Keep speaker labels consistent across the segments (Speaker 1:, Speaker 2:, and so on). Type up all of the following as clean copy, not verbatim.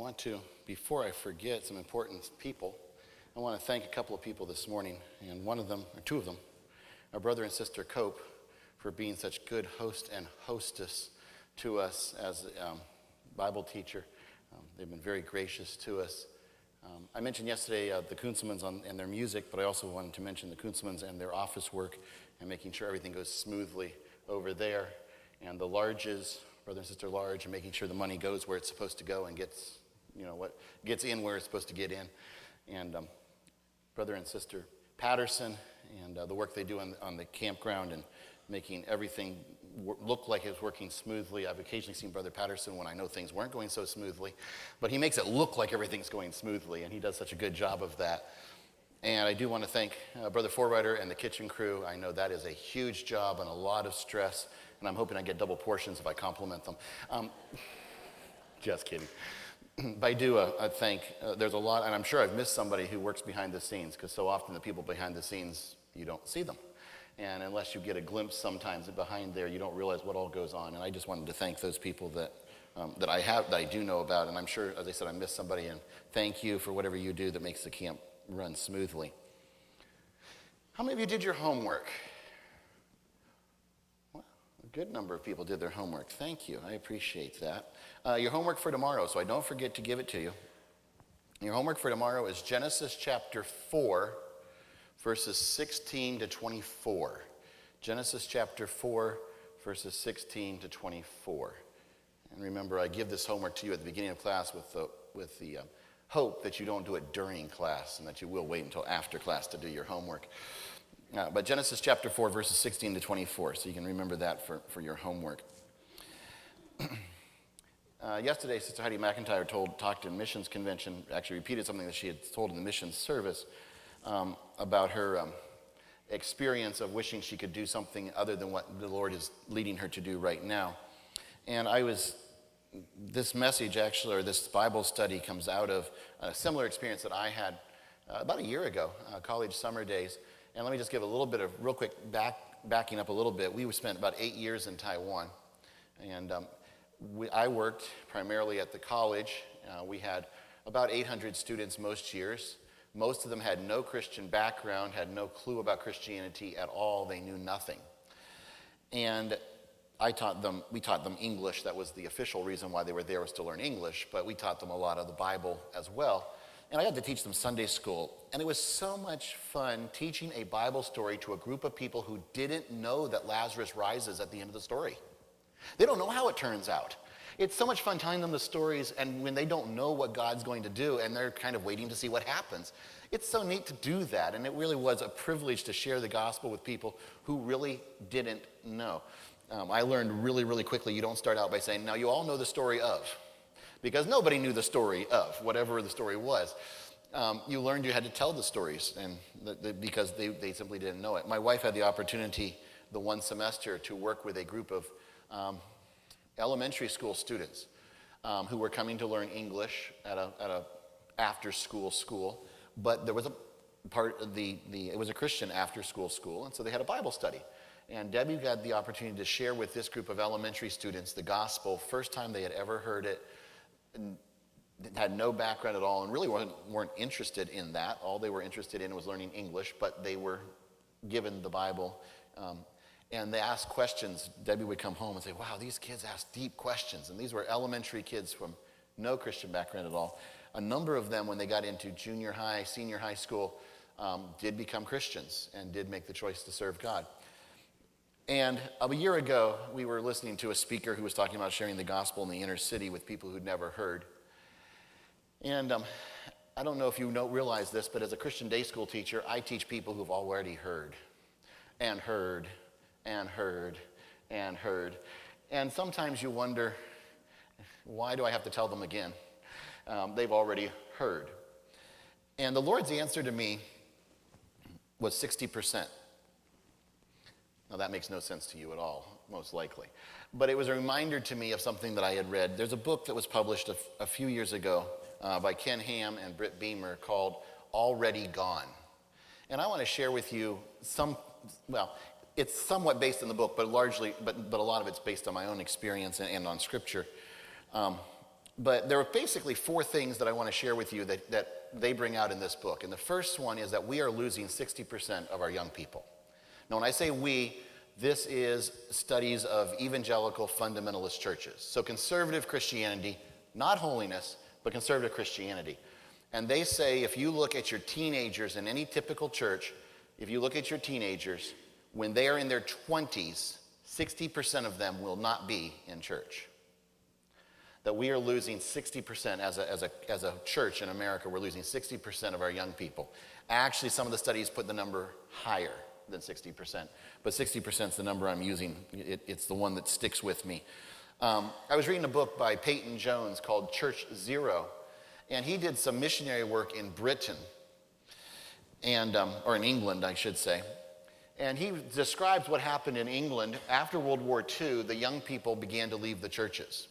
Speaker 1: want to, before I forget some important people, I want to thank a couple of people this morning, and one of them, or two of them, our brother and sister Cope, for being such good host and hostess to us as a Bible teacher. They've been very gracious to us. I mentioned yesterday the Kunzelmans and their music, but I also wanted to mention the Kunzelmans and their office work and making sure everything goes smoothly over there. And the Larges, brother and sister Large, and making sure the money goes where it's supposed to go and gets in where it's supposed to get in. And brother and sister Patterson and the work they do on the campground and making everything look like it's working smoothly. I've occasionally seen Brother Patterson when I know things weren't going so smoothly, but he makes it look like everything's going smoothly, and he does such a good job of that. And I do want to thank Brother Forrider and the kitchen crew. I know that is a huge job and a lot of stress, and I'm hoping I get double portions if I compliment them. Just kidding. But I do thank, there's a lot, and I'm sure I've missed somebody who works behind the scenes, because so often the people behind the scenes, you don't see them. And unless you get a glimpse sometimes behind there, you don't realize what all goes on. And I just wanted to thank those people that I do know about. And I'm sure, as I said, I missed somebody. And thank you for whatever you do that makes the camp run smoothly. How many of you did your homework? Well, a good number of people did their homework. Thank you. I appreciate that. Your homework for tomorrow, so I don't forget to give it to you. Your homework for tomorrow is Genesis chapter 4. Verses 16 to 24. Genesis chapter 4, verses 16 to 24. And remember, I give this homework to you at the beginning of class with the hope that you don't do it during class and that you will wait until after class to do your homework. But Genesis chapter 4, verses 16 to 24, so you can remember that for your homework. Yesterday, Sister Heidi McIntyre talked in missions convention, actually repeated something that she had told in the missions service, about her experience of wishing she could do something other than what the Lord is leading her to do right now. And this message actually, or this Bible study comes out of a similar experience that I had about a year ago, college summer days. And let me just give a little bit of real quick backing up a little bit. We spent about 8 years in Taiwan. And I worked primarily at the college. We had about 800 students most years. Most of them had no Christian background, had no clue about Christianity at all. They knew nothing. And we taught them English. That was the official reason why they were there, was to learn English, but we taught them a lot of the Bible as well. And I had to teach them Sunday school. And it was so much fun teaching a Bible story to a group of people who didn't know that Lazarus rises at the end of the story. They don't know how it turns out. It's so much fun telling them the stories, and when they don't know what God's going to do, and they're kind of waiting to see what happens. It's so neat to do that, and it really was a privilege to share the gospel with people who really didn't know. I learned really, really quickly, you don't start out by saying, now you all know the story of, because nobody knew the story of, whatever the story was. You learned you had to tell the stories, and because they simply didn't know it. My wife had the opportunity the one semester to work with a group of elementary school students who were coming to learn English at a after-school school, but there was it was a Christian after-school school, and so they had a Bible study. And Debbie had the opportunity to share with this group of elementary students the gospel, first time they had ever heard it, and had no background at all, and really weren't interested in that. All they were interested in was learning English, but they were given the Bible. And they asked questions. Debbie would come home and say, wow, these kids ask deep questions. And these were elementary kids from no Christian background at all. A number of them, when they got into junior high, senior high school, did become Christians and did make the choice to serve God. And a year ago, we were listening to a speaker who was talking about sharing the gospel in the inner city with people who'd never heard. And I don't know if you realize this, but as a Christian day school teacher, I teach people who've already heard and heard and heard and heard. And sometimes you wonder, why do I have to tell them again? They've already heard. And the Lord's answer to me was 60%. Now that makes no sense to you at all, most likely. But it was a reminder to me of something that I had read. There's a book that was published a few years ago by Ken Ham and Britt Beamer called Already Gone. And I want to share with you it's somewhat based on the book, but a lot of it's based on my own experience and on Scripture. But there are basically 4 things that I want to share with you that they bring out in this book. And the first one is that we are losing 60% of our young people. Now, when I say we, this is studies of evangelical fundamentalist churches. So conservative Christianity, not holiness, but conservative Christianity. And they say if you look at your teenagers in any typical church, if you look at your teenagers, when they are in their 20s, 60% of them will not be in church. That we are losing 60% as a church in America, we're losing 60% of our young people. Actually, some of the studies put the number higher than 60%, but 60% is the number I'm using. It's the one that sticks with me. I was reading a book by Peyton Jones called Church Zero, and he did some missionary work in Britain, and or in England, I should say. And he describes what happened in England after World War II. The young people began to leave the churches.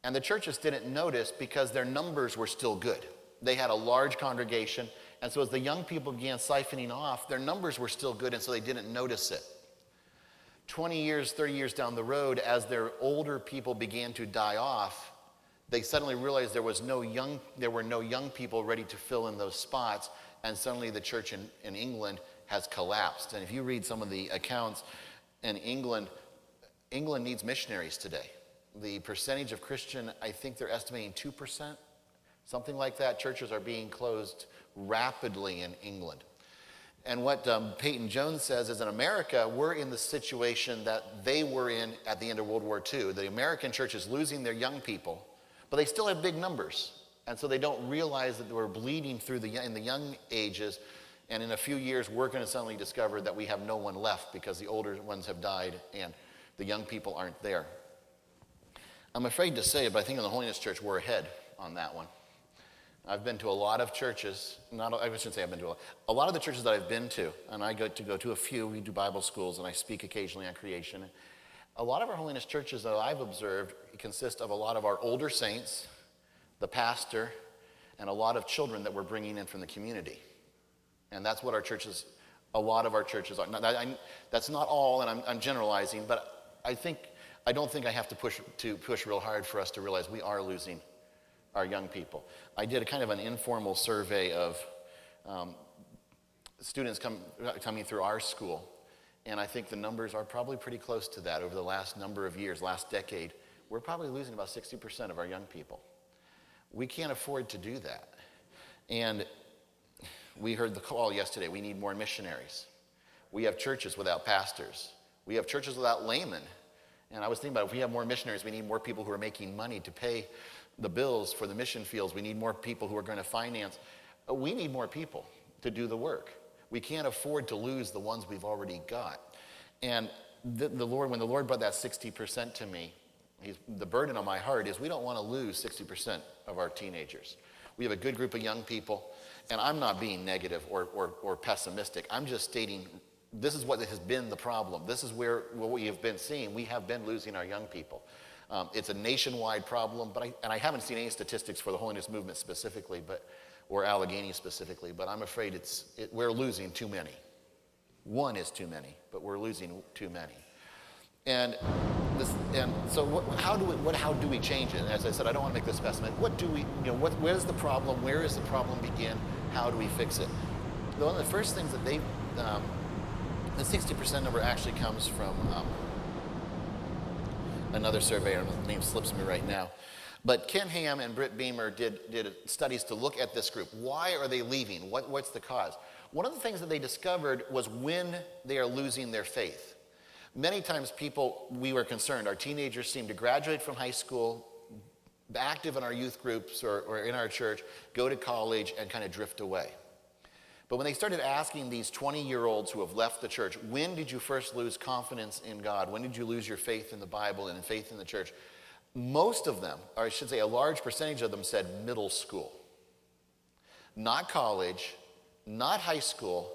Speaker 1: And the churches didn't notice because their numbers were still good. They had a large congregation, and so as the young people began siphoning off, their numbers were still good, and so they didn't notice it. 20 years, 30 years down the road, as their older people began to die off, they suddenly realized there were no young people ready to fill in those spots, and suddenly the church in England has collapsed. And if you read some of the accounts in England needs missionaries today. The percentage of Christian, I think they're estimating 2%, something like that. Churches are being closed rapidly in England. And what Peyton Jones says is in America, we're in the situation that they were in at the end of World War II. The American church is losing their young people, but they still have big numbers. And so they don't realize that we're bleeding through in the young ages. And in a few years, we're going to suddenly discover that we have no one left because the older ones have died and the young people aren't there. I'm afraid to say it, but I think in the Holiness Church, we're ahead on that one. I've been to a lot of churches. I shouldn't say I've been to a lot of the churches that I've been to, and I go to a few. We do Bible schools, and I speak occasionally on creation. A lot of our Holiness churches that I've observed consist of a lot of our older saints, the pastor, and a lot of children that we're bringing in from the community. And that's what a lot of our churches are. Now, that's not all, and I'm generalizing, but I don't think I have to push real hard for us to realize we are losing our young people. I did a kind of an informal survey of students coming through our school, and I think the numbers are probably pretty close to that over the last number of years, last decade. We're probably losing about 60% of our young people. We can't afford to do that. And we heard the call yesterday, we need more missionaries. We have churches without pastors. We have churches without laymen. And I was thinking about if we have more missionaries, we need more people who are making money to pay the bills for the mission fields. We need more people who are going to finance. We need more people to do the work. We can't afford to lose the ones we've already got. And when the Lord brought that 60% to me, the burden on my heart is we don't want to lose 60% of our teenagers. We have a good group of young people, and I'm not being negative or pessimistic. I'm just stating this is what has been the problem. This is what we have been seeing. We have been losing our young people. It's a nationwide problem, and I haven't seen any statistics for the Holiness movement specifically, or Allegheny specifically, but I'm afraid we're losing too many. One is too many, but we're losing too many. And so how do we change it? As I said, I don't want to make this pessimistic. Where's the problem? Where is the problem begin? How do we fix it? One of the first things that the 60% number actually comes from another surveyor, the name slips me right now. But Ken Ham and Britt Beamer did studies to look at this group. Why are they leaving? What's the cause? One of the things that they discovered was when they are losing their faith. Many times we were concerned, our teenagers seem to graduate from high school, active in our youth groups or in our church, go to college and kind of drift away. But when they started asking these 20-year-olds who have left the church, when did you first lose confidence in God? When did you lose your faith in the Bible and faith in the church? Most of them, or I should say a large percentage of them, said middle school. Not college, not high school,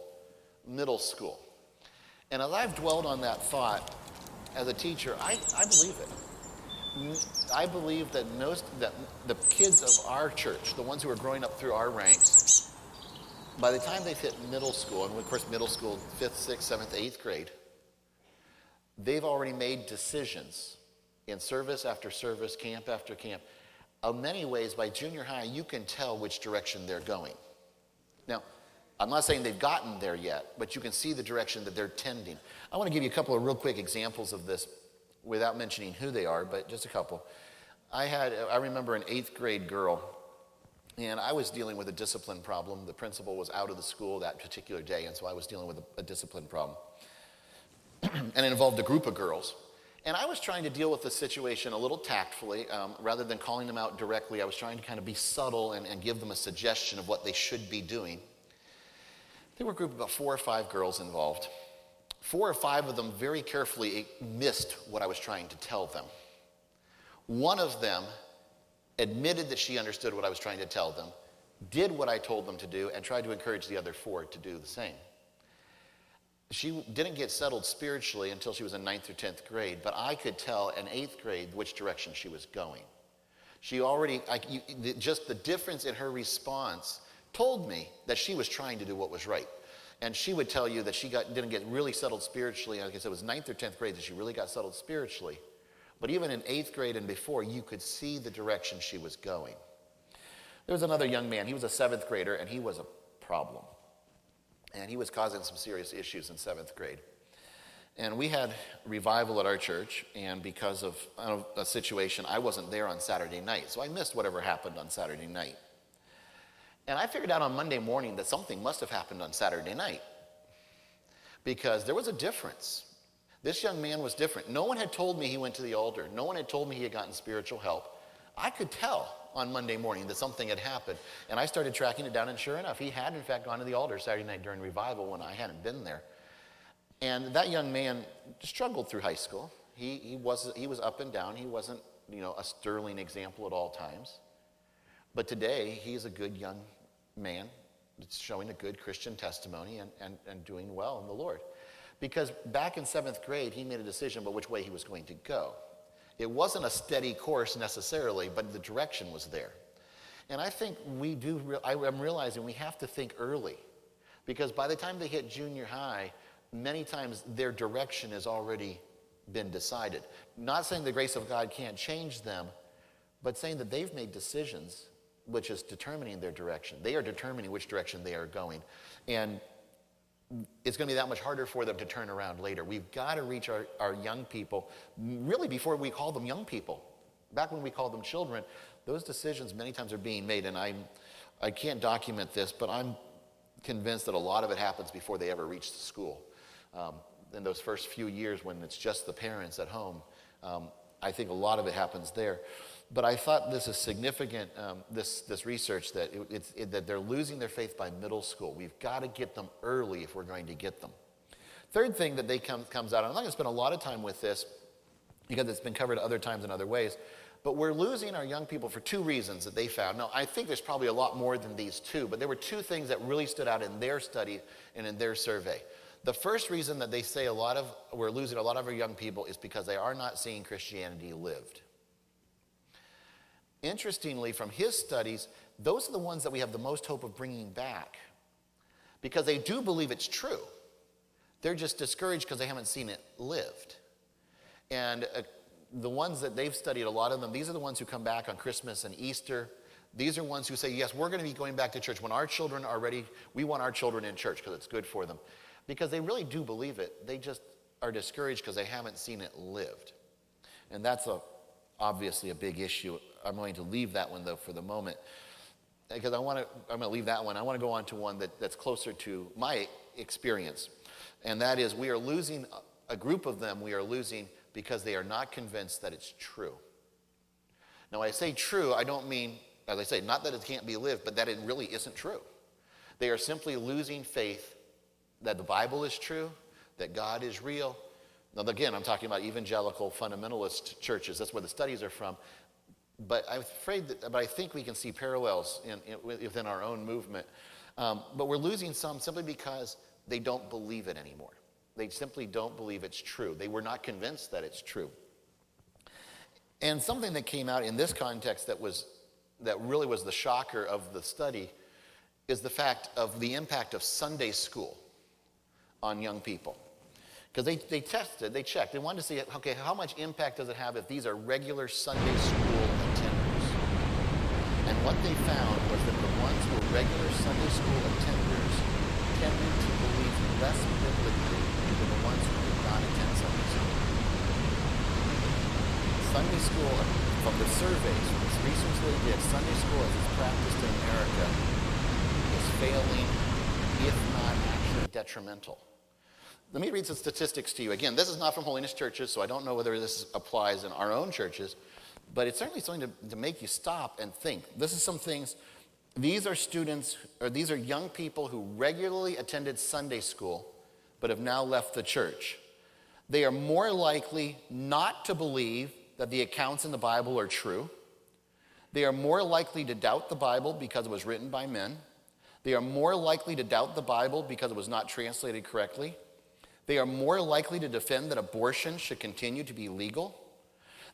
Speaker 1: middle school. And as I've dwelled on that thought as a teacher, I believe it. I believe that the kids of our church, the ones who are growing up through our ranks, by the time they've hit middle school, and of course middle school, 5th, 6th, 7th, 8th grade, they've already made decisions in service after service, camp after camp. in many ways, by junior high, you can tell which direction they're going. Now, I'm not saying they've gotten there yet, but you can see the direction that they're tending. I want to give you a couple of real quick examples of this without mentioning who they are, but just a couple. I remember an 8th grade girl, and I was dealing with a discipline problem. The principal was out of the school that particular day, and so I was dealing with a discipline problem. And it involved a group of girls. And I was trying to deal with the situation a little tactfully. Rather than calling them out directly, I was trying to kind of be subtle and give them a suggestion of what they should be doing. There were a group of about 4 or 5 girls involved. 4 or 5 of them very carefully missed what I was trying to tell them. One of them admitted that she understood what I was trying to tell them, did what I told them to do, and tried to encourage the other 4 to do the same. She didn't get settled spiritually until she was in 9th or 10th grade, but I could tell in 8th grade which direction she was going. She already, just the difference in her response told me that she was trying to do what was right. And she would tell you that she didn't get really settled spiritually. Like I said, it was 9th or 10th grade that she really got settled spiritually. But even in 8th grade and before, you could see the direction she was going. There was another young man. He was a 7th grader, and he was a problem. And he was causing some serious issues in 7th grade. And we had revival at our church, and because of a situation, I wasn't there on Saturday night. So I missed whatever happened on Saturday night. And I figured out on Monday morning that something must have happened on Saturday night, because there was a difference. This young man was different. No one had told me he went to the altar. No one had told me he had gotten spiritual help. I could tell on Monday morning that something had happened. And I started tracking it down, and sure enough, he had in fact gone to the altar Saturday night during revival when I hadn't been there. And that young man struggled through high school. He was up and down. He wasn't, a sterling example at all times. But today, he's a good young man. It's showing a good Christian testimony and doing well in the Lord. Because back in 7th grade, he made a decision about which way he was going to go. It wasn't a steady course necessarily, but the direction was there. And I think I'm realizing we have to think early. Because by the time they hit junior high, many times their direction has already been decided. Not saying the grace of God can't change them, but saying that they've made decisions which is determining their direction. They are determining which direction they are going. And it's going to be that much harder for them to turn around later. We've got to reach our young people, really before we call them young people. Back when we called them children, those decisions many times are being made. And I can't document this, but I'm convinced that a lot of it happens before they ever reach the school. In those first few years when it's just the parents at home, I think a lot of it happens there. But I thought this is significant, this research, that they're losing their faith by middle school. We've got to get them early if we're going to get them. Third thing that comes out, and I'm not going to spend a lot of time with this because it's been covered other times in other ways, but we're losing our young people for 2 reasons that they found. Now, I think there's probably a lot more than these 2, but there were 2 things that really stood out in their study and in their survey. The first reason that they say we're losing a lot of our young people is because they are not seeing Christianity lived. Interestingly, from his studies, those are the ones that we have the most hope of bringing back because they do believe it's true. They're just discouraged because they haven't seen it lived. And the ones that they've studied, a lot of them, these are the ones who come back on Christmas and Easter. These are ones who say, yes, we're going to be going back to church. When our children are ready, we want our children in church because it's good for them. Because they really do believe it. They just are discouraged because they haven't seen it lived. And that's obviously a big issue. I'm going to leave that one, though, for the moment. Because I'm going to leave that one. I want to go on to one that's closer to my experience. And that is, we are losing a group of them. We are losing because they are not convinced that it's true. Now, when I say true, I don't mean, as I say, not that it can't be lived, but that it really isn't true. They are simply losing faith that the Bible is true, that God is real. Now, again, I'm talking about evangelical fundamentalist churches. That's where the studies are from. But I think we can see parallels within our own movement. But we're losing some simply because they don't believe it anymore. They simply don't believe it's true. They were not convinced that it's true. And something that came out in this context that really was the shocker of the study is the fact of the impact of Sunday school on young people. Because they checked. They wanted to see, okay, how much impact does it have if these are regular Sunday school attenders? And what they found was that the ones who were regular Sunday school attenders tended to believe less biblically than the ones who did not attend Sunday school. Sunday school, from the surveys, from this research they did, Sunday school as it's practiced in America is failing, if not actually detrimental. Let me read some statistics to you. Again, this is not from Holiness churches, so I don't know whether this applies in our own churches, but it's certainly something to make you stop and think. This is some things. These are students, or these are young people who regularly attended Sunday school, but have now left the church. They are more likely not to believe that the accounts in the Bible are true. They are more likely to doubt the Bible because it was written by men. They are more likely to doubt the Bible because it was not translated correctly. They are more likely to defend that abortion should continue to be legal.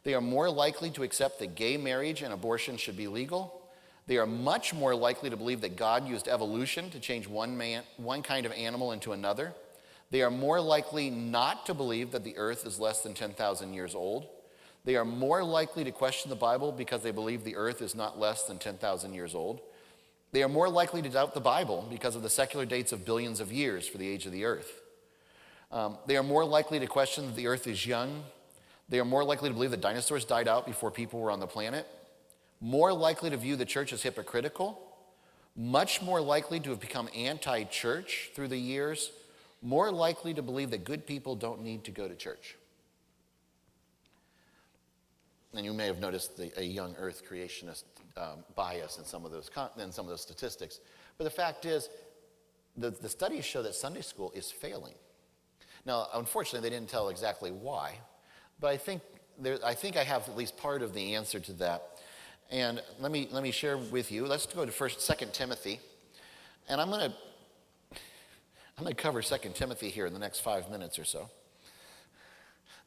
Speaker 1: They are more likely to accept that gay marriage and abortion should be legal. They are much more likely to believe that God used evolution to change one kind of animal into another. They are more likely not to believe that the earth is less than 10,000 years old. They are more likely to question the Bible because they believe the earth is not less than 10,000 years old. They are more likely to doubt the Bible because of the secular dates of billions of years for the age of the earth. They are more likely to question that the earth is young. They are more likely to believe that dinosaurs died out before people were on the planet. More likely to view the church as hypocritical. Much more likely to have become anti-church through the years. More likely to believe that good people don't need to go to church. And you may have noticed a young earth creationist bias in some of those statistics. But the fact is, the studies show that Sunday school is failing. Now, unfortunately, they didn't tell exactly why, but I think I have at least part of the answer to that. And let me share with you. Let's go to 2 Timothy, and I'm going to cover 2 Timothy here in the next 5 minutes or so.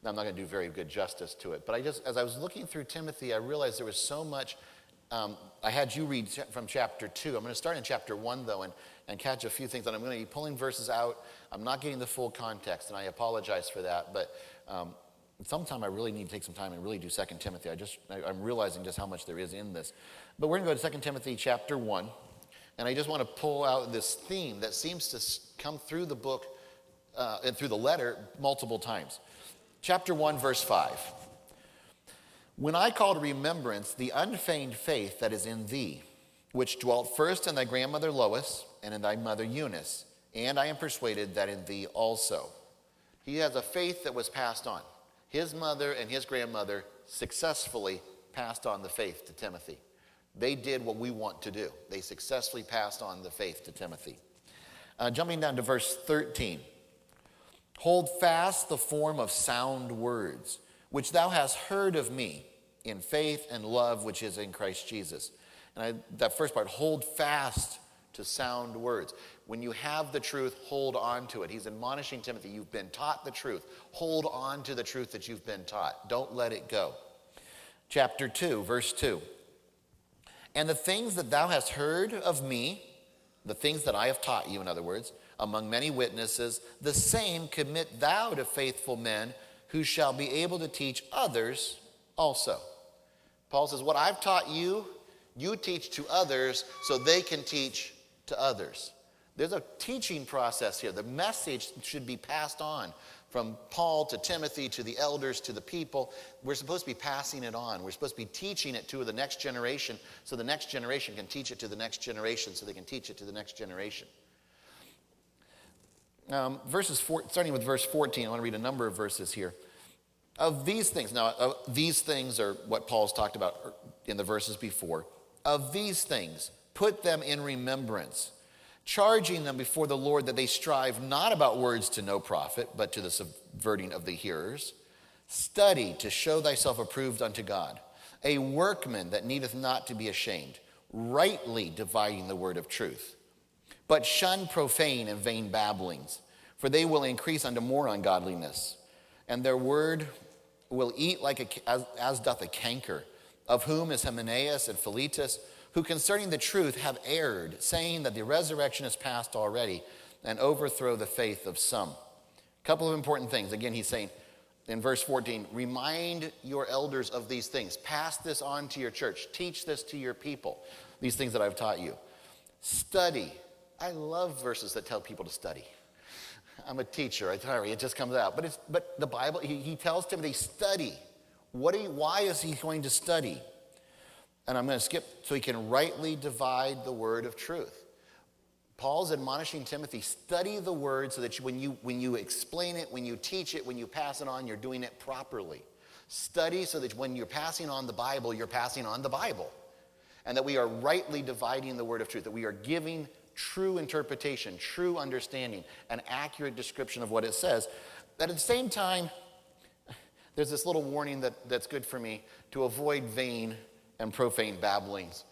Speaker 1: Now, I'm not going to do very good justice to it, but as I was looking through Timothy, I realized there was so much. I had you read from chapter 2. I'm going to start in chapter 1, though, and catch a few things. And I'm going to be pulling verses out. I'm not getting the full context, and I apologize for that. But sometime I really need to take some time and really do 2 Timothy. I'm realizing just how much there is in this. But we're going to go to 2 Timothy chapter 1. And I just want to pull out this theme that seems to come through the book and through the letter multiple times. Chapter 1, verse 5. When I call to remembrance the unfeigned faith that is in thee, which dwelt first in thy grandmother Lois and in thy mother Eunice, and I am persuaded that in thee also. He has a faith that was passed on. His mother and his grandmother successfully passed on the faith to Timothy. They did what we want to do. They successfully passed on the faith to Timothy. Jumping down to verse 13. Hold fast the form of sound words, which thou hast heard of me in faith and love which is in Christ Jesus. And that first part, hold fast to sound words. When you have the truth, hold on to it. He's admonishing Timothy, you've been taught the truth. Hold on to the truth that you've been taught. Don't let it go. Chapter 2, verse 2. And the things that thou hast heard of me, the things that I have taught you, in other words, among many witnesses, the same commit thou to faithful men who shall be able to teach others also. Paul says, what I've taught you, you teach to others so they can teach to others. There's a teaching process here. The message should be passed on from Paul to Timothy to the elders to the people. We're supposed to be passing it on. We're supposed to be teaching it to the next generation so the next generation can teach it to the next generation so they can teach it to the next generation. Starting with verse 14, I want to read a number of verses here. Of these things, these things are what Paul's talked about in the verses before. Of these things, put them in remembrance, charging them before the Lord that they strive not about words to no profit, but to the subverting of the hearers. Study to show thyself approved unto God, a workman that needeth not to be ashamed, rightly dividing the word of truth. But shun profane and vain babblings, for they will increase unto more ungodliness. And their word will eat as doth a canker, of whom is Hymenaeus and Philetus, who concerning the truth have erred, saying that the resurrection is past already, and overthrow the faith of some. A couple of important things. Again, he's saying, In verse 14, remind your elders of these things. Pass this on to your church. Teach this to your people, these things that I've taught you. Study. I love verses that tell people to study. I'm a teacher. It just comes out. But the Bible, he tells Timothy, study. Why is he going to study? And I'm going to skip so he can rightly divide the word of truth. Paul's admonishing Timothy, study the word so that when you explain it, when you teach it, when you pass it on, you're doing it properly. Study so that when you're passing on the Bible, you're passing on the Bible. And that we are rightly dividing the word of truth, that we are giving true interpretation, true understanding, an accurate description of what it says. That at the same time, there's this little warning that's good for me, to avoid vain and profane babblings.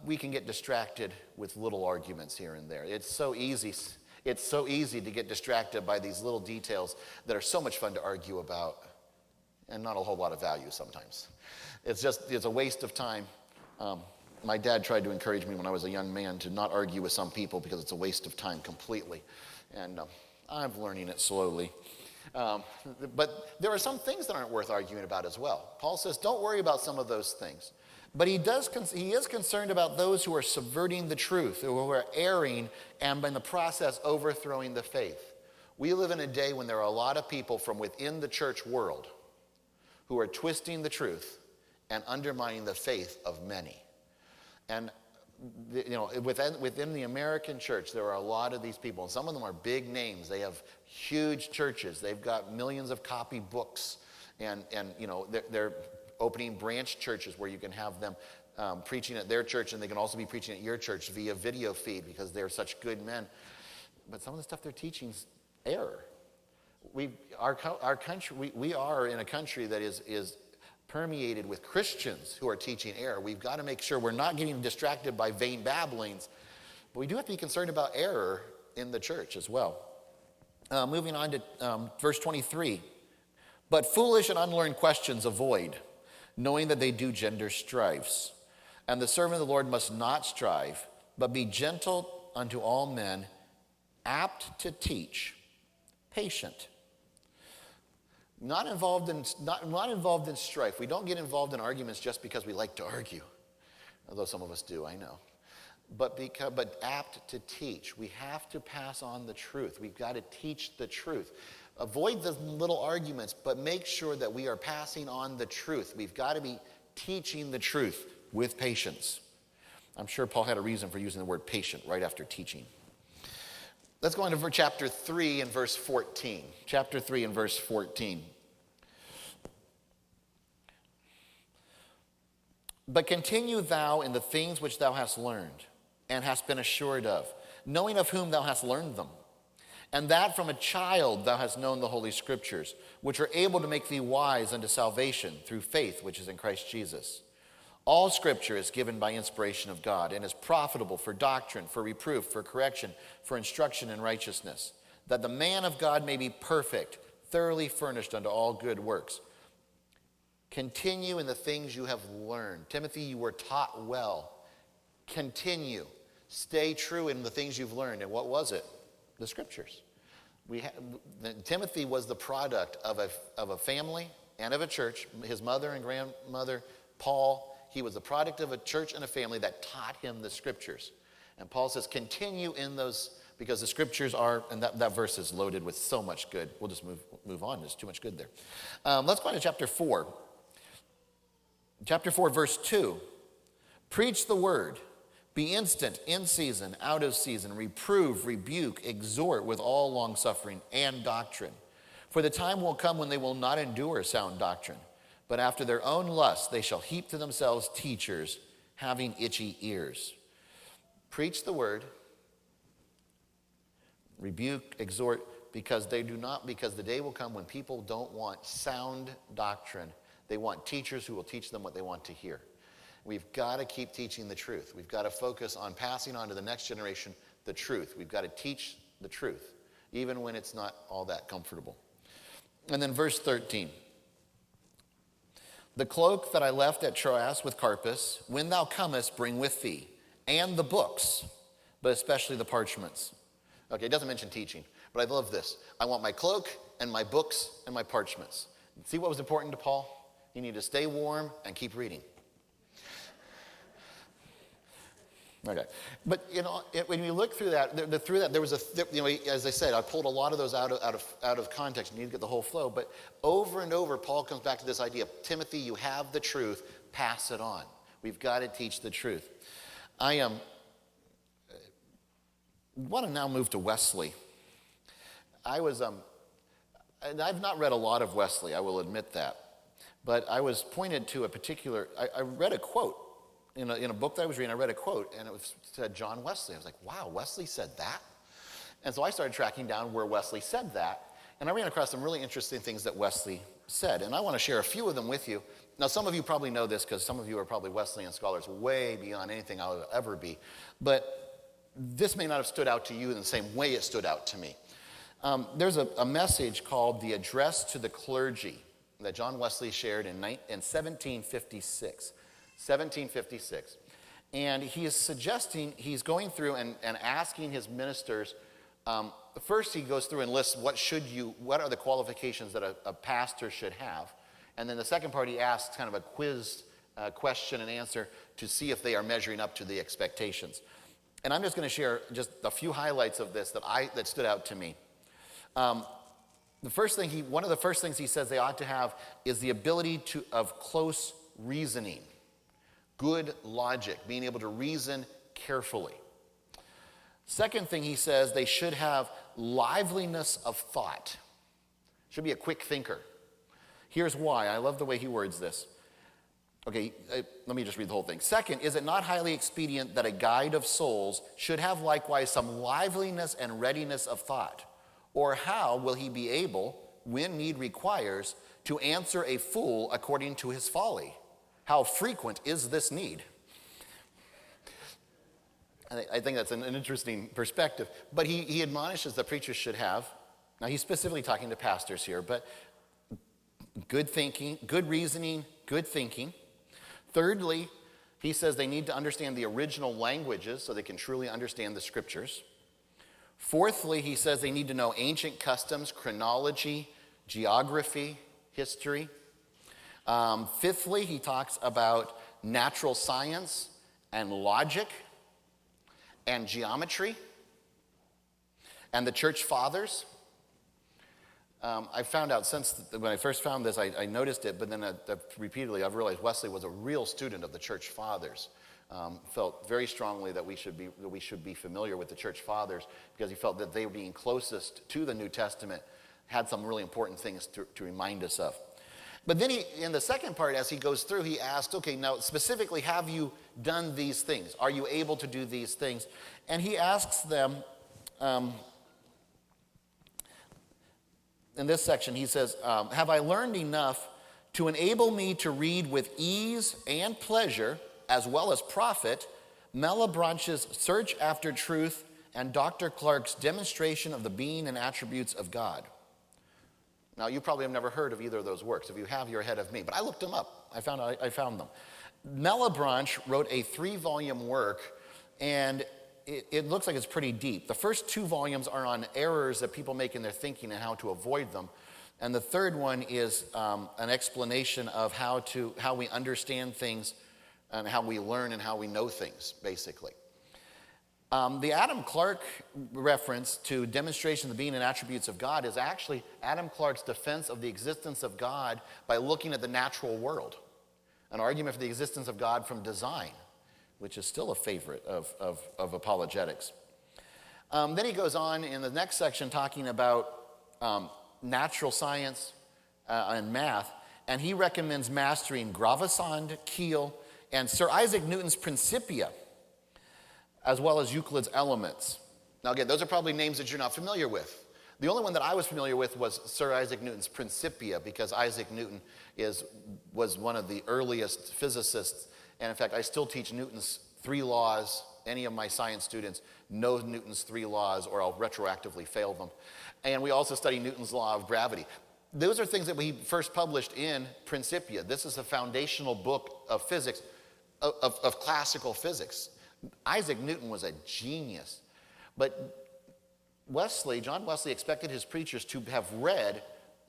Speaker 1: We can get distracted with little arguments here and there. It's so easy to get distracted by these little details that are so much fun to argue about and not a whole lot of value sometimes. It's a waste of time. My dad tried to encourage me when I was a young man to not argue with some people because it's a waste of time completely. And I'm learning it slowly. But there are some things that aren't worth arguing about as well. Paul says, don't worry about some of those things. But he is concerned about those who are subverting the truth, who are erring, and in the process overthrowing the faith. We live in a day when there are a lot of people from within the church world who are twisting the truth and undermining the faith of many. And within the American church, there are a lot of these people, and some of them are big names. They have huge churches. They've got millions of copy books, and they're opening branch churches where you can have them preaching at their church, and they can also be preaching at your church via video feed because they're such good men. But some of the stuff they're teaching is error. Our country, we are in a country that is permeated with Christians who are teaching error. We've got to make sure we're not getting distracted by vain babblings, but we do have to be concerned about error in the church as well. Moving on to verse 23. But foolish and unlearned questions avoid, knowing that they do gender strifes. And the servant of the Lord must not strive, but be gentle unto all men, apt to teach, patient. Not involved in strife. We don't get involved in arguments just because we like to argue, although some of us do, I know. But apt to teach. We have to pass on the truth. We've got to teach the truth. Avoid the little arguments, but make sure that we are passing on the truth. We've got to be teaching the truth with patience. I'm sure Paul had a reason for using the word patient right after teaching. Let's go on to chapter 3 and verse 14. Chapter 3 and verse 14. But continue thou in the things which thou hast learned and hast been assured of, knowing of whom thou hast learned them. And that from a child thou hast known the Holy Scriptures, which are able to make thee wise unto salvation through faith which is in Christ Jesus. All Scripture is given by inspiration of God and is profitable for doctrine, for reproof, for correction, for instruction in righteousness, that the man of God may be perfect, thoroughly furnished unto all good works. Continue in the things you have learned. Timothy, you were taught well. Continue. Stay true in the things you've learned. And what was it? The Scriptures. Timothy was the product of a family and of a church. His mother and grandmother, Paul, he was the product of a church and a family that taught him the Scriptures. And Paul says, continue in those, because the Scriptures are, and that verse is loaded with so much good. We'll just move on. There's too much good there. Let's go on to chapter 4. Chapter 4, verse 2. Preach the word. Be instant, in season, out of season, reprove, rebuke, exhort with all longsuffering and doctrine. For the time will come when they will not endure sound doctrine, but after their own lust they shall heap to themselves teachers, having itchy ears. Preach the word, rebuke, exhort, because the day will come when people don't want sound doctrine. They want teachers who will teach them what they want to hear. We've got to keep teaching the truth. We've got to focus on passing on to the next generation the truth. We've got to teach the truth, even when it's not all that comfortable. And then verse 13. The cloak that I left at Troas with Carpus, when thou comest, bring with thee, and the books, but especially the parchments. Okay, it doesn't mention teaching, but I love this. I want my cloak and my books and my parchments. See what was important to Paul? He needed to stay warm and keep reading. Okay, but when you look through that, there was as I said, I pulled a lot of those out of context. You need to get the whole flow. But over and over, Paul comes back to this idea: Timothy, you have the truth, pass it on. We've got to teach the truth. I want to now move to Wesley. And I've not read a lot of Wesley, I will admit that, but I was pointed to a particular. I read a quote. In a book that I was reading, I read a quote, and it said John Wesley. I was like, wow, Wesley said that? And so I started tracking down where Wesley said that, and I ran across some really interesting things that Wesley said, and I want to share a few of them with you. Now, some of you probably know this because some of you are probably Wesleyan scholars way beyond anything I'll ever be, but this may not have stood out to you in the same way it stood out to me. There's a message called The Address to the Clergy that John Wesley shared in 1756. 1756. And he is suggesting, he's going through and asking his ministers, first he goes through and lists what are the qualifications that a pastor should have. And then the second part he asks kind of a quiz question and answer to see if they are measuring up to the expectations. And I'm just going to share just a few highlights of this that stood out to me. One of the first things he says they ought to have is the ability of close reasoning. Good logic, being able to reason carefully. Second thing he says, they should have liveliness of thought. Should be a quick thinker. Here's why. I love the way he words this. Okay, let me just read the whole thing. Second, is it not highly expedient that a guide of souls should have likewise some liveliness and readiness of thought? Or how will he be able, when need requires, to answer a fool according to his folly? How frequent is this need? I think that's an interesting perspective. But he admonishes that preachers should have. Now, he's specifically talking to pastors here, but good thinking, good reasoning, good thinking. Thirdly, he says they need to understand the original languages so they can truly understand the scriptures. Fourthly, he says they need to know ancient customs, chronology, geography, history. Fifthly, he talks about natural science and logic and geometry and the church fathers. I found out when I first found this, I noticed it, but then repeatedly I've realized Wesley was a real student of the church fathers. Felt very strongly that we should be familiar with the church fathers because he felt that they were being closest to the New Testament, had some really important things to remind us of. But then in the second part, as he goes through, he asked, okay, now specifically, have you done these things? Are you able to do these things? And he asks them, in this section, he says, have I learned enough to enable me to read with ease and pleasure, as well as profit, Malebranche's Search After Truth and Dr. Clark's Demonstration of the Being and Attributes of God? Now, you probably have never heard of either of those works. If you have, you're ahead of me. But I looked them up. I found them. Malebranche wrote a 3-volume work, and it looks like it's pretty deep. The first 2 volumes are on errors that people make in their thinking and how to avoid them. And the third one is an explanation of how we understand things and how we learn and how we know things, basically. The Adam Clark reference to demonstration of the being and attributes of God is actually Adam Clark's defense of the existence of God by looking at the natural world. An argument for the existence of God from design, which is still a favorite of apologetics. Then he goes on in the next section talking about natural science and math, and he recommends mastering Gravesand, Kiel, and Sir Isaac Newton's Principia, as well as Euclid's Elements. Now again, those are probably names that you're not familiar with. The only one that I was familiar with was Sir Isaac Newton's Principia, because Isaac Newton was one of the earliest physicists, and in fact, I still teach Newton's 3 laws. Any of my science students know Newton's 3 laws, or I'll retroactively fail them. And we also study Newton's law of gravity. Those are things that we first published in Principia. This is a foundational book of physics, of classical physics. Isaac Newton was a genius. But John Wesley expected his preachers to have read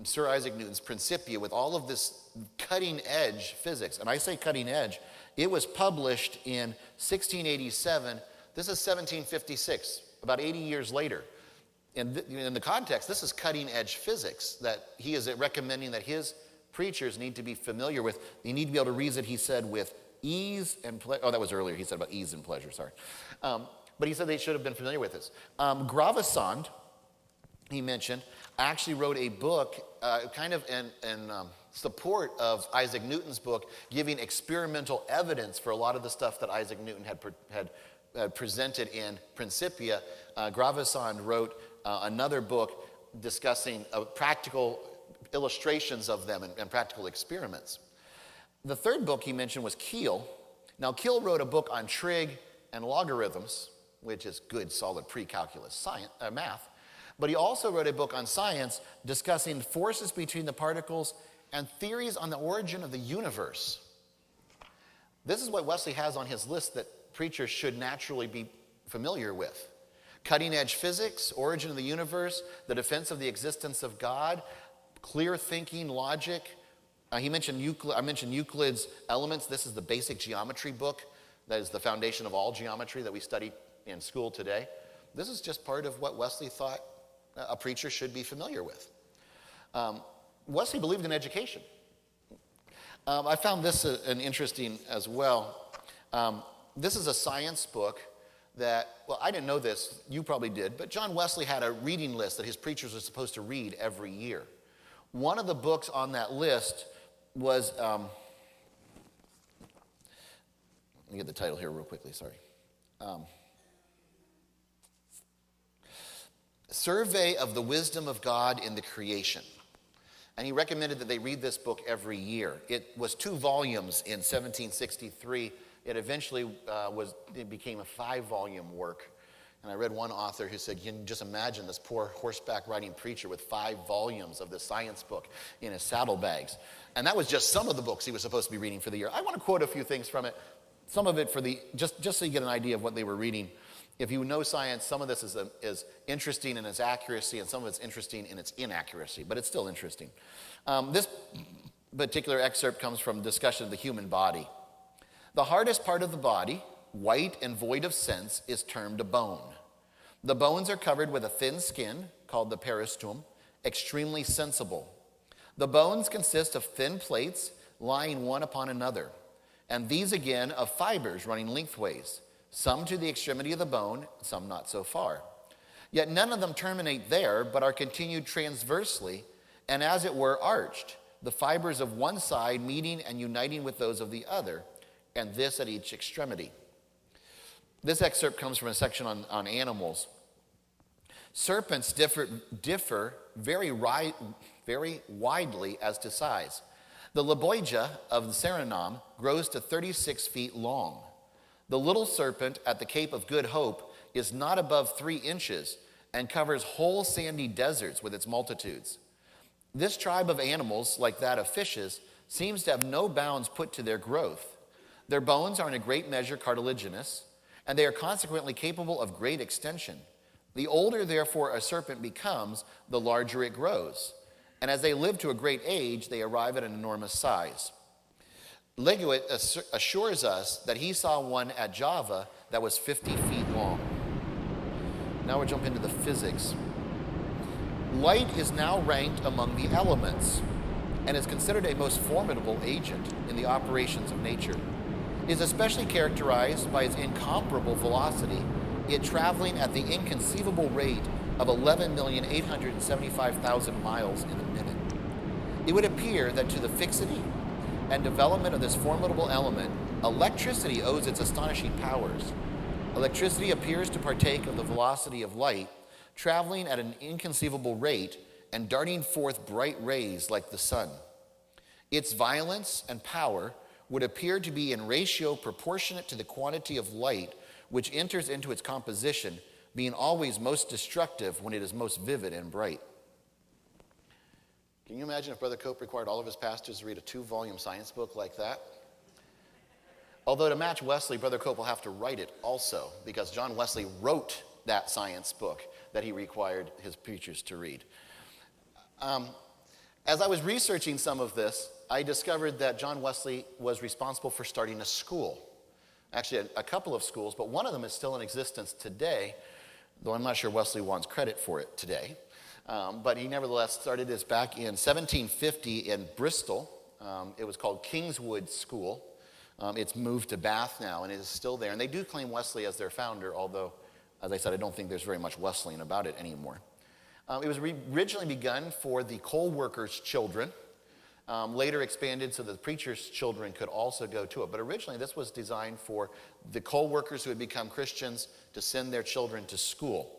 Speaker 1: Sir Isaac Newton's Principia with all of this cutting-edge physics. And I say cutting edge. It was published in 1687. This is 1756, about 80 years later. In the context, this is cutting-edge physics that he is recommending that his preachers need to be familiar with. They need to be able to reason, he said, with ease and pleasure. Oh, that was earlier. He said about ease and pleasure, sorry. But he said they should have been familiar with this. Gravesand, he mentioned, actually wrote a book kind of in support of Isaac Newton's book, giving experimental evidence for a lot of the stuff that Isaac Newton had presented in Principia. Gravesand wrote another book discussing practical illustrations of them and practical experiments. The third book he mentioned was Keel. Now, Keel wrote a book on trig and logarithms, which is good, solid pre-calculus math. But he also wrote a book on science discussing forces between the particles and theories on the origin of the universe. This is what Wesley has on his list that preachers should naturally be familiar with. Cutting-edge physics, origin of the universe, the defense of the existence of God, clear thinking, logic. I mentioned Euclid's Elements. This is the basic geometry book. That is the foundation of all geometry that we study in school today. This is just part of what Wesley thought a preacher should be familiar with. Wesley believed in education. I found this an interesting as well. This is a science book that, well, I didn't know this, you probably did, but John Wesley had a reading list that his preachers were supposed to read every year. One of the books on that list was, let me get the title here real quickly, sorry. Survey of the Wisdom of God in the Creation. And he recommended that they read this book every year. It was 2 volumes in 1763. It eventually became a 5-volume work. And I read one author who said, you can just imagine this poor horseback riding preacher with 5 volumes of this science book in his saddlebags. And that was just some of the books he was supposed to be reading for the year. I want to quote a few things from it. Some of it for just so you get an idea of what they were reading. If you know science, some of this is interesting in its accuracy, and some of it's interesting in its inaccuracy, but it's still interesting. This particular excerpt comes from discussion of the human body. The hardest part of the body, white and void of sense, is termed a bone. The bones are covered with a thin skin, called the peristum, extremely sensible. The bones consist of thin plates lying one upon another, and these again of fibers running lengthways, some to the extremity of the bone, some not so far. Yet none of them terminate there, but are continued transversely, and as it were arched, the fibers of one side meeting and uniting with those of the other, and this at each extremity. This excerpt comes from a section on animals. Serpents differ very widely as to size. The laboigia of the Suriname grows to 36 feet long. The little serpent at the Cape of Good Hope is not above 3 inches and covers whole sandy deserts with its multitudes. This tribe of animals, like that of fishes, seems to have no bounds put to their growth. Their bones are in a great measure cartilaginous, and they are consequently capable of great extension. The older, therefore, a serpent becomes, the larger it grows. And as they live to a great age, they arrive at an enormous size. Leguit assures us that he saw one at Java that was 50 feet long. Now we'll jump into the physics. Light is now ranked among the elements and is considered a most formidable agent in the operations of nature. It is especially characterized by its incomparable velocity, it traveling at the inconceivable rate of 11,875,000 miles in a minute. It would appear that to the fixity and development of this formidable element, electricity owes its astonishing powers. Electricity appears to partake of the velocity of light, traveling at an inconceivable rate and darting forth bright rays like the sun. Its violence and power would appear to be in ratio proportionate to the quantity of light which enters into its composition, being always most destructive when it is most vivid and bright. Can you imagine if Brother Cope required all of his pastors to read a 2-volume science book like that? Although to match Wesley, Brother Cope will have to write it also, because John Wesley wrote that science book that he required his preachers to read. As I was researching some of this, I discovered that John Wesley was responsible for starting a school. Actually, a couple of schools, but one of them is still in existence today, though I'm not sure Wesley wants credit for it today. But he nevertheless started this back in 1750 in Bristol. It was called Kingswood School. It's moved to Bath now, and it is still there. And they do claim Wesley as their founder, although, as I said, I don't think there's very much Wesleyan about it anymore. It was originally begun for the coal workers' children, later expanded so that the preachers' children could also go to it. But originally, this was designed for the coal workers who had become Christians to send their children to school.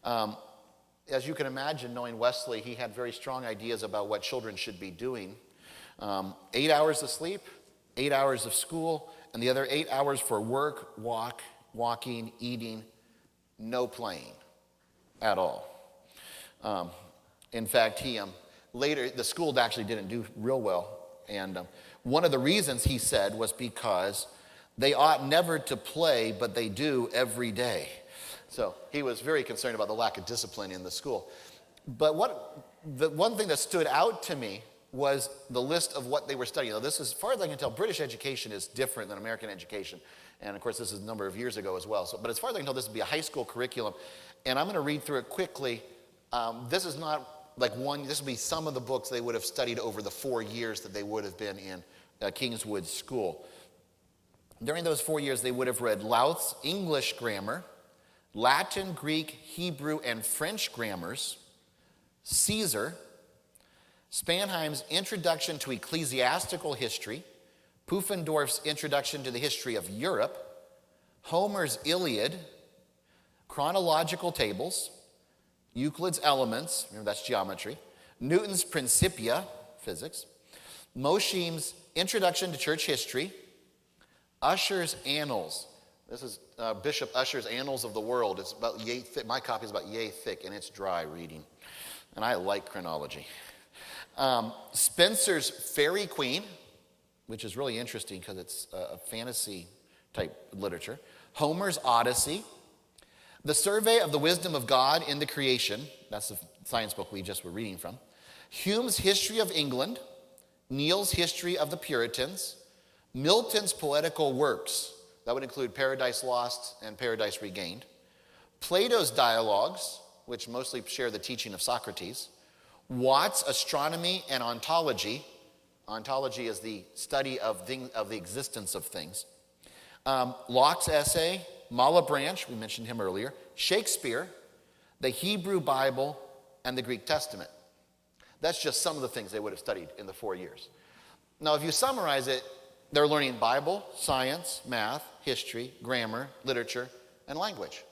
Speaker 1: As you can imagine, knowing Wesley, he had very strong ideas about what children should be doing. 8 hours of sleep, 8 hours of school, and the other 8 hours for work, walking, eating, no playing at all. In fact, later, the school actually didn't do real well. And one of the reasons he said was because they ought never to play, but they do every day. So he was very concerned about the lack of discipline in the school. But the one thing that stood out to me was the list of what they were studying. Now, this is, as far as I can tell, British education is different than American education. And of course, this is a number of years ago as well. But as far as I can tell, this would be a high school curriculum. And I'm going to read through it quickly. This is not like this would be some of the books they would have studied over the 4 years that they would have been in Kingswood School. During those 4 years, they would have read Louth's English grammar, Latin, Greek, Hebrew, and French grammars, Caesar, Spanheim's Introduction to Ecclesiastical History, Pufendorf's Introduction to the History of Europe, Homer's Iliad, chronological tables, Euclid's Elements, remember that's geometry, Newton's Principia, physics, Mosheim's Introduction to Church History, Ussher's Annals. This is Bishop Ussher's Annals of the World. It's about yay thick. My copy is about yay thick, and it's dry reading. And I like chronology. Spencer's Fairy Queen, which is really interesting because it's a fantasy type literature. Homer's Odyssey. The Survey of the Wisdom of God in the Creation. That's the science book we just were reading from. Hume's History of England. Neil's History of the Puritans. Milton's Poetical Works. That would include Paradise Lost and Paradise Regained. Plato's Dialogues, which mostly share the teaching of Socrates. Watt's Astronomy and Ontology. Ontology is the study of the existence of things. Locke's essay, Malebranche, we mentioned him earlier, Shakespeare, the Hebrew Bible, and the Greek Testament. That's just some of the things they would have studied in the 4 years. Now, if you summarize it, they're learning Bible, science, math, history, grammar, literature, and language.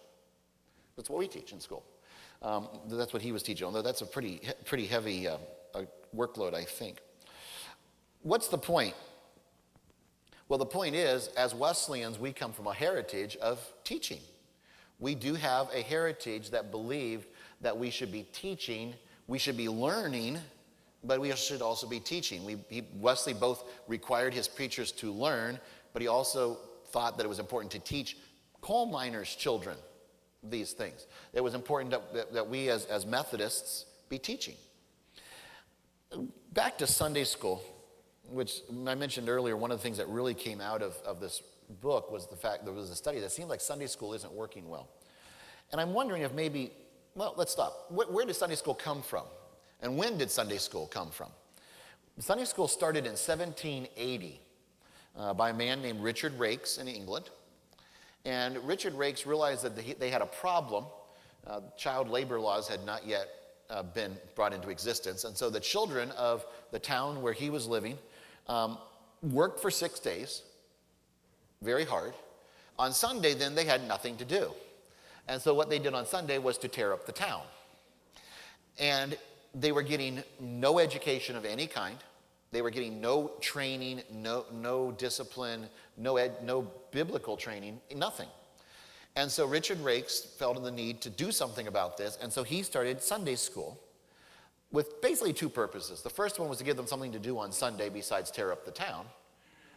Speaker 1: That's what we teach in school. That's what he was teaching, although that's a pretty heavy workload, I think. What's the point? Well, the point is, as Wesleyans, we come from a heritage of teaching. We do have a heritage that believed that we should be teaching, we should be learning, but we should also be teaching. Wesley both required his preachers to learn, but he also thought that it was important to teach coal miners' children these things. It was important that we as Methodists be teaching. Back to Sunday school, which I mentioned earlier, one of the things that really came out of this book was the fact there was a study that seemed like Sunday school isn't working well. And I'm wondering if maybe, well, let's stop. Where did Sunday school come from? And when did Sunday school come from? Sunday school started in 1780 by a man named Richard Raikes in England. And Richard Raikes realized that they had a problem. Child labor laws had not yet been brought into existence. And so the children of the town where he was living worked for 6 days, very hard. On Sunday, then, they had nothing to do. And so what they did on Sunday was to tear up the town. And they were getting no education of any kind. They were getting no training, no discipline, no biblical training, nothing. And so Richard Raikes felt in the need to do something about this, and so he started Sunday school with basically two purposes. The first one was to give them something to do on Sunday besides tear up the town.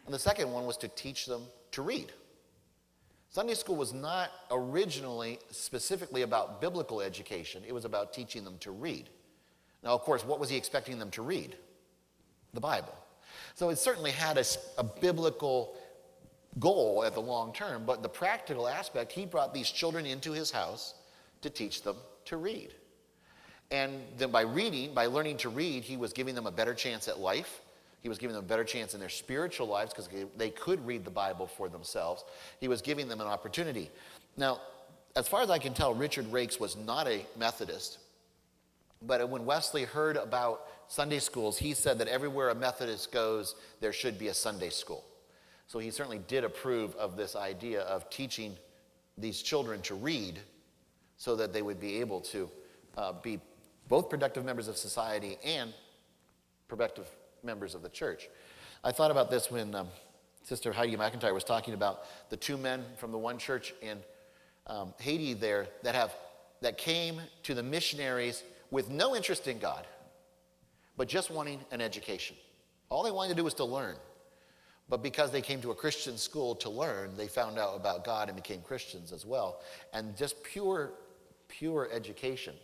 Speaker 1: And the second one was to teach them to read. Sunday school was not originally specifically about biblical education. It was about teaching them to read. Now, of course, what was he expecting them to read? The Bible. So it certainly had a biblical goal at the long term, but the practical aspect, he brought these children into his house to teach them to read. And then by learning to read, he was giving them a better chance at life. He was giving them a better chance in their spiritual lives because they could read the Bible for themselves. He was giving them an opportunity. Now, as far as I can tell, Richard Rakes was not a Methodist. But when Wesley heard about Sunday schools, he said that everywhere a Methodist goes, there should be a Sunday school. So he certainly did approve of this idea of teaching these children to read so that they would be able to be both productive members of society and productive members of the church. I thought about this when Sister Heidi McIntyre was talking about the two men from the one church in Haiti there that came to the missionaries with no interest in God, but just wanting an education. All they wanted to do was to learn. But because they came to a Christian school to learn, they found out about God and became Christians as well. And just pure education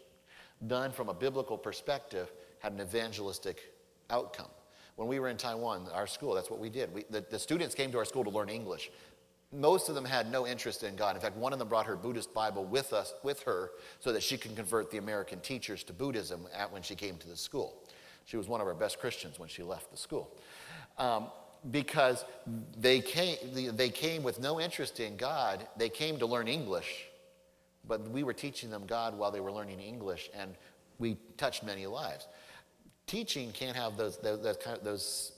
Speaker 1: done from a biblical perspective had an evangelistic outcome. When we were in Taiwan, our school, that's what we did. The students came to our school to learn English. Most of them had no interest in God. In fact, one of them brought her Buddhist Bible with her so that she could convert the American teachers to Buddhism when she came to the school. She was one of our best Christians when she left the school. Because they came with no interest in God. They came to learn English, but we were teaching them God while they were learning English, and we touched many lives. Teaching can't have those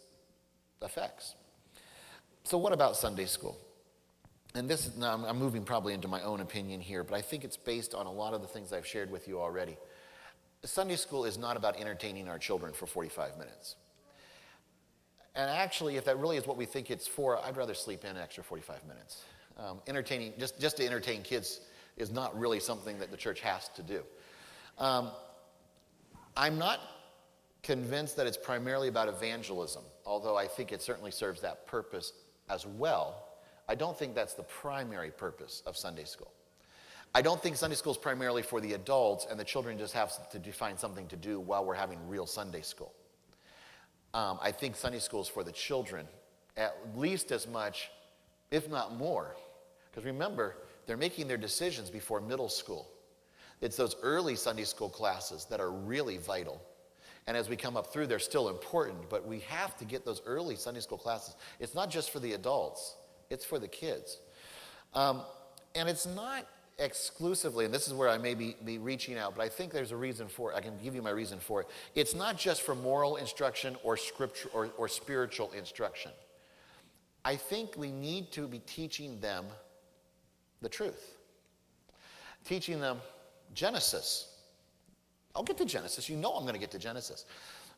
Speaker 1: effects. So what about Sunday school? And now I'm moving probably into my own opinion here, but I think it's based on a lot of the things I've shared with you already. Sunday school is not about entertaining our children for 45 minutes. And actually, if that really is what we think it's for, I'd rather sleep in an extra 45 minutes. Entertaining, just to entertain kids is not really something that the church has to do. I'm not convinced that it's primarily about evangelism, although I think it certainly serves that purpose as well. I don't think that's the primary purpose of Sunday school. I don't think Sunday school is primarily for the adults and the children just have to find something to do while we're having real Sunday school. I think Sunday school is for the children at least as much, if not more. Because remember, they're making their decisions before middle school. It's those early Sunday school classes that are really vital. And as we come up through, they're still important, but we have to get those early Sunday school classes. It's not just for the adults, it's for the kids. And it's not exclusively, and this is where I may be reaching out, but I think there's a reason for it. I can give you my reason for it. It's not just for moral instruction or scripture or spiritual instruction. I think we need to be teaching them the truth. Teaching them Genesis. I'll get to Genesis. You know I'm going to get to Genesis.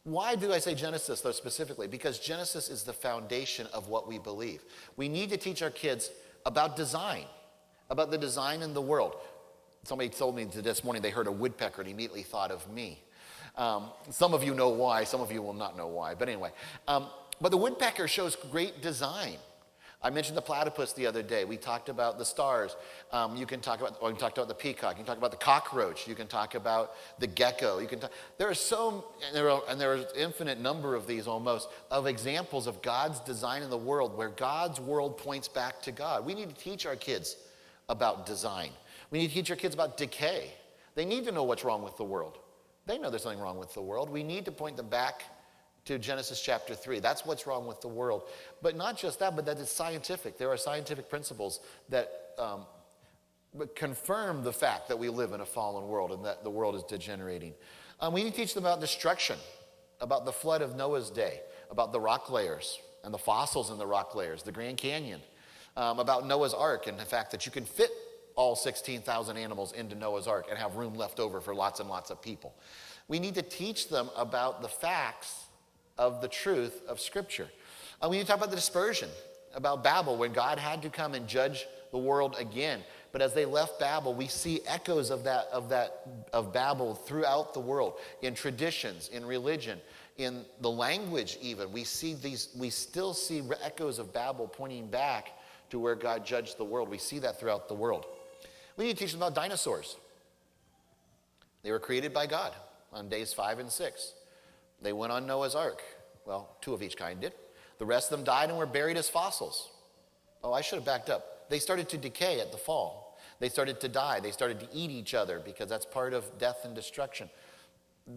Speaker 1: Why do I say Genesis, though, specifically? Because Genesis is the foundation of what we believe. We need to teach our kids about design, about the design in the world. Somebody told me this morning they heard a woodpecker and immediately thought of me. Some of you know why, some of you will not know why. But anyway, but the woodpecker shows great design. I mentioned the platypus the other day. We talked about the stars. You can talk about the peacock. You can talk about the cockroach. You can talk about the gecko. There are an infinite number of these almost of examples of God's design in the world where God's world points back to God. We need to teach our kids about design. We need to teach our kids about decay. They need to know what's wrong with the world. They know there's something wrong with the world. We need to point them back to Genesis chapter 3. That's what's wrong with the world. But not just that, but that it's scientific. There are scientific principles that confirm the fact that we live in a fallen world and that the world is degenerating. We need to teach them about destruction, about the flood of Noah's day, about the rock layers and the fossils in the rock layers, the Grand Canyon, about Noah's Ark and the fact that you can fit all 16,000 animals into Noah's Ark and have room left over for lots and lots of people. We need to teach them about the facts of the truth of Scripture. We need to talk about the dispersion, about Babel, when God had to come and judge the world again. But as they left Babel, we see echoes of Babel throughout the world, in traditions, in religion, in the language even. We still see echoes of Babel pointing back to where God judged the world. We see that throughout the world. We need to teach them about dinosaurs. They were created by God on days 5 and 6. They went on Noah's Ark. Well, 2 of each kind did. The rest of them died and were buried as fossils. Oh, I should have backed up. They started to decay at the fall. They started to die. They started to eat each other because that's part of death and destruction.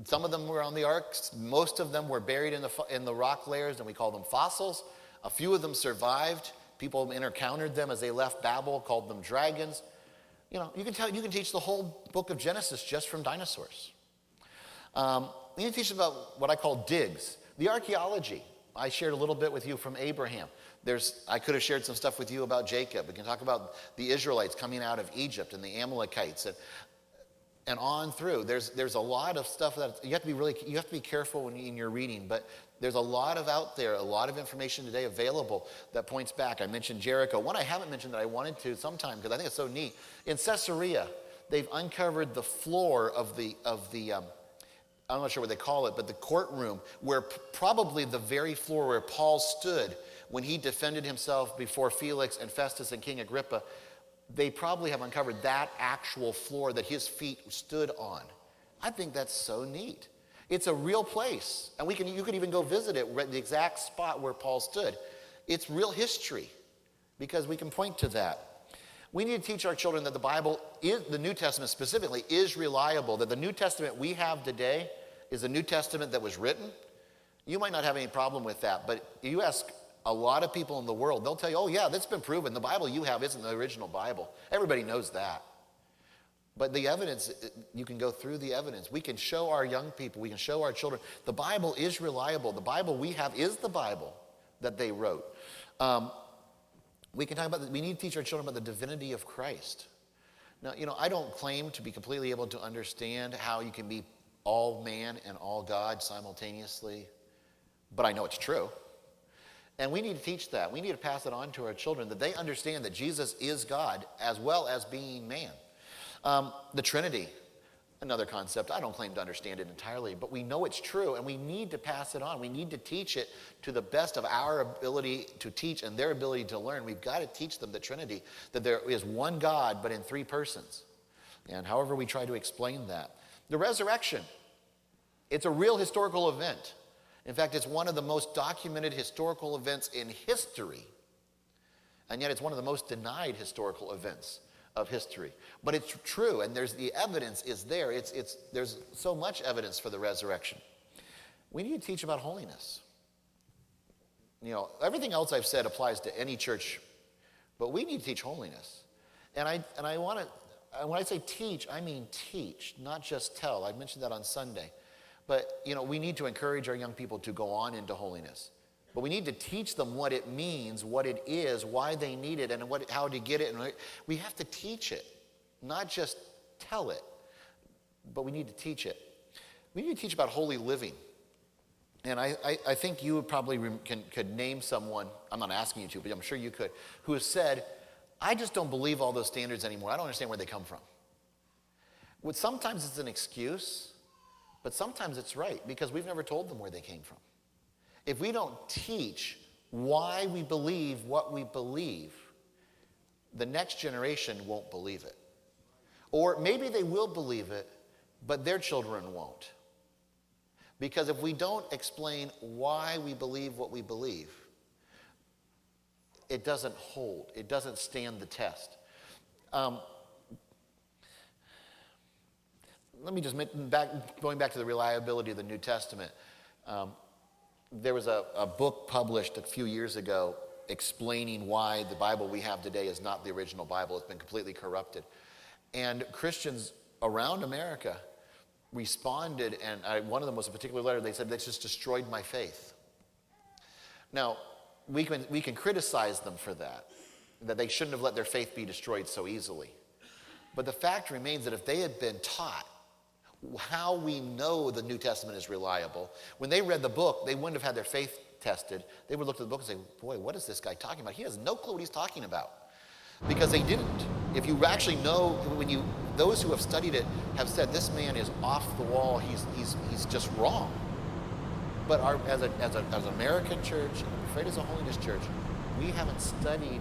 Speaker 1: Some of them were on the arks. Most of them were buried in the rock layers, and we call them fossils. A few of them survived. People encountered them as they left Babel, called them dragons. You know, you can teach the whole book of Genesis just from dinosaurs. We need to teach about what I call digs. The archaeology. I shared a little bit with you from Abraham. I could have shared some stuff with you about Jacob. We can talk about the Israelites coming out of Egypt and the Amalekites and on through. There's a lot of stuff that you have to be careful in your reading, but there's a lot out there, a lot of information today available that points back. I mentioned Jericho. One I haven't mentioned that I wanted to sometime because I think it's so neat. In Caesarea, they've uncovered the floor of the I'm not sure what they call it, but the courtroom where probably the very floor where Paul stood when he defended himself before Felix and Festus and King Agrippa. They probably have uncovered that actual floor that his feet stood on. I think that's so neat. It's a real place, and you could even go visit it, the exact spot where Paul stood. It's real history because we can point to that. We need to teach our children that the Bible, the New Testament specifically, is reliable, that the New Testament we have today is a New Testament that was written. You might not have any problem with that, but you ask a lot of people in the world, they'll tell you, oh yeah, that's been proven. The Bible you have isn't the original Bible. Everybody knows that. But the evidence, you can go through the evidence. We can show our young people, we can show our children, the Bible is reliable. The Bible we have is the Bible that they wrote. We can talk about, we need to teach our children about the divinity of Christ. Now, I don't claim to be completely able to understand how you can be all man and all God simultaneously, but I know it's true. And we need to teach that. We need to pass it on to our children, that they understand that Jesus is God as well as being man. The Trinity, another concept. I don't claim to understand it entirely, but we know it's true, and we need to pass it on. We need to teach it to the best of our ability to teach and their ability to learn. We've got to teach them the Trinity, that there is one God, but in 3 persons. And however we try to explain that. The resurrection, it's a real historical event. In fact, it's one of the most documented historical events in history. And yet it's one of the most denied historical events of history. But it's true, and the evidence is there. There's so much evidence for the resurrection. We need to teach about holiness. Everything else I've said applies to any church, but we need to teach holiness. And I want to, when I say teach, I mean teach, not just tell. I mentioned that on Sunday. But, we need to encourage our young people to go on into holiness. But we need to teach them what it means, what it is, why they need it, and how to get it. And we have to teach it, not just tell it, but we need to teach it. We need to teach about holy living. And I think you probably could name someone, I'm not asking you to, but I'm sure you could, who has said, I just don't believe all those standards anymore. I don't understand where they come from. Sometimes it's an excuse, but sometimes it's right, because we've never told them where they came from. If we don't teach why we believe what we believe, the next generation won't believe it. Or maybe they will believe it, but their children won't. Because if we don't explain why we believe what we believe, it doesn't hold. It doesn't stand the test. Let me just going back to the reliability of the New Testament. There was a book published a few years ago explaining why the Bible we have today is not the original Bible. It's been completely corrupted. And Christians around America responded, and one of them was a particular letter. They said, "That's just destroyed my faith." Now, we can criticize them for that they shouldn't have let their faith be destroyed so easily. But the fact remains that if they had been taught how we know the New Testament is reliable, when they read the book, they wouldn't have had their faith tested. They would look at the book and say, boy, what is this guy talking about? He has no clue what he's talking about. Because they didn't. If you actually know, those who have studied it have said, this man is off the wall, he's just wrong. But as an American church, and I'm afraid as a Holiness church, We haven't studied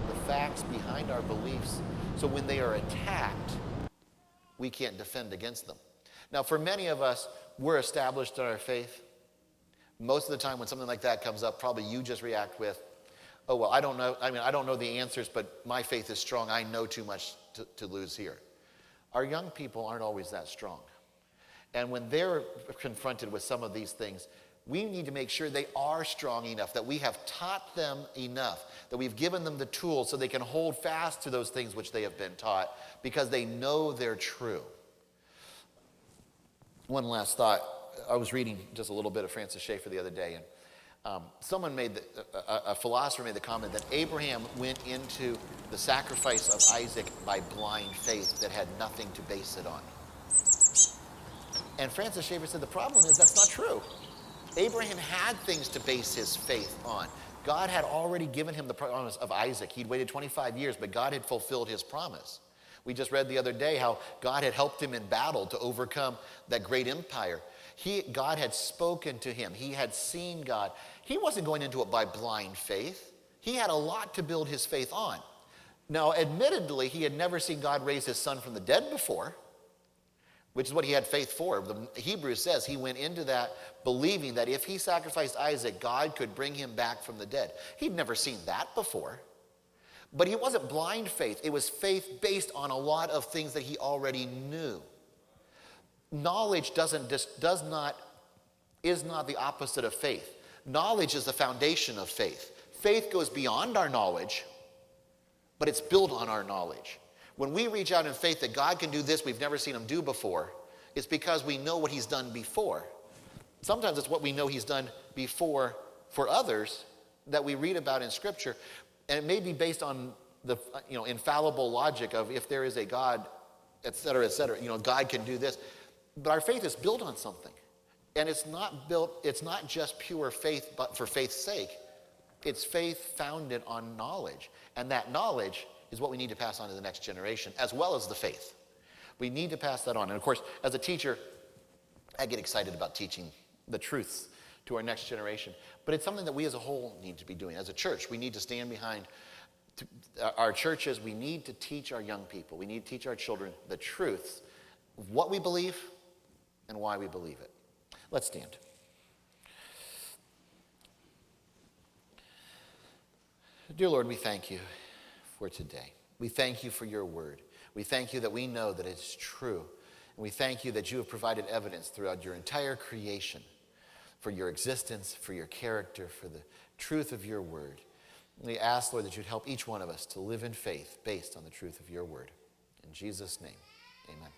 Speaker 1: the facts behind our beliefs, so when they are attacked, we can't defend against them. Now, for many of us, we're established in our faith. Most of the time when something like that comes up, probably you just react with, oh, well, I don't know. I don't know the answers, but my faith is strong. I know too much to lose here. Our young people aren't always that strong. And when they're confronted with some of these things, we need to make sure they are strong enough, that we have taught them enough, that we've given them the tools so they can hold fast to those things which they have been taught because they know they're true. One last thought. I was reading just a little bit of Francis Schaeffer the other day, and a philosopher made the comment that Abraham went into the sacrifice of Isaac by blind faith that had nothing to base it on. And Francis Schaeffer said the problem is that's not true. Abraham had things to base his faith on. God had already given him the promise of Isaac. He'd waited 25 years, but God had fulfilled his promise. We just read the other day how God had helped him in battle to overcome that great empire. God had spoken to him. He had seen God. He wasn't going into it by blind faith. He had a lot to build his faith on. Now, admittedly, he had never seen God raise his son from the dead before, which is what he had faith for. The Hebrews says he went into that believing that if he sacrificed Isaac, God could bring him back from the dead. He'd never seen that before. But it wasn't blind faith. It was faith based on a lot of things that he already knew. Knowledge is not the opposite of faith. Knowledge is the foundation of faith. Faith goes beyond our knowledge, but it's built on our knowledge. When we reach out in faith that God can do this we've never seen him do before, it's because we know what he's done before. Sometimes it's what we know he's done before for others that we read about in Scripture, and it may be based on the infallible logic of if there is a God, et cetera, God can do this. But our faith is built on something. And it's not just pure faith, but for faith's sake. It's faith founded on knowledge. And that knowledge is what we need to pass on to the next generation, as well as the faith. We need to pass that on. And of course, as a teacher, I get excited about teaching the truths to our next generation. But it's something that we as a whole need to be doing. As a church, we need to stand behind our churches. We need to teach our young people. We need to teach our children the truths of what we believe and why we believe it. Let's stand. Dear Lord, we thank you for today. We thank you for your word. We thank you that we know that it's true. And we thank you that you have provided evidence throughout your entire creation for your existence, for your character, for the truth of your word. We ask, Lord, that you'd help each one of us to live in faith based on the truth of your word. In Jesus' name, amen.